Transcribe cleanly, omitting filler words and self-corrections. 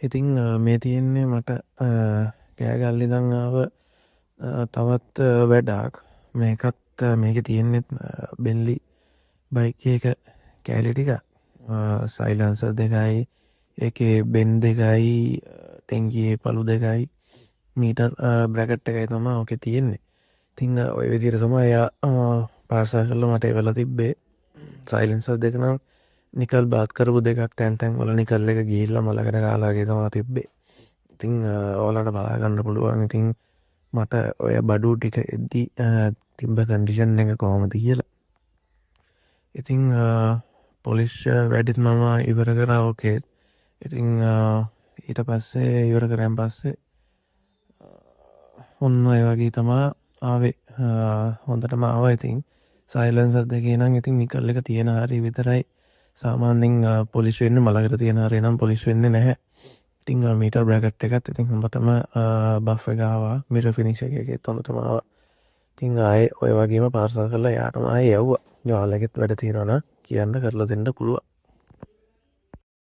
ඉතිං මේ තියෙන්නේ මට කෑගල්ලි දංආව තවත් වැඩක් මේකත් මේක තියෙන්නෙත් බෙල්ලි බයික එක කෑලි ටික සයිලන්ස දෙකයි එක බෙන් දෙකයි තැන්ගේ පලු දෙකයි මීටර් බ්‍රැකට් එකයි තම ඕක තියෙන්නේ තිං ඔය විදිර තම එයා පාසා කරල මට එවල තිබ්බේ සයිලන්ස දෙකනම් නිකල් බාත් කරපු දෙකක් තැන්තැන් වල නිකල් එක ගිල්ල මලකට කාලාගේ තමා තිබ්බේ ඉතිං ඕලට බලාගන්න පුළුවන් ඉතිං මට ඔය බඩු ටික එද්දි තිබ්බ කන්ඩිෂන් එක කොහොමති කියලා ඉතිං පොලිස්් වැඩිත් මම ඉවර කර ඕකේත් ඉතිං ඊට පස්සේ ඉවර කරෑම් පස්සේ ඔන්න ඔය වගේ තමා ආවේ හොඳටම ආව ඉතින් සයිලන්සත් දෙකේ නම් ඉතින් නිකල් එක තියෙන හරි විතරයි සාමාන්‍යෙන් පොලිස් වෙන්න මලකට තියෙන හරි නම් පොලිස් වෙන්න නැහැ ඉතිං මීට බ්‍රැකට් එකත් ඉතින් හොඳටම බෆ් එකවා මිර ෆිනිශ එකෙත් හොඳටමාව ඉතිං ආය ඔය වගේම පාර්සා කරලා යාටම ආය යව්වා යාලගෙත් වැඩ තියෙනවන කියන්න කරලා දෙන්න පුළුව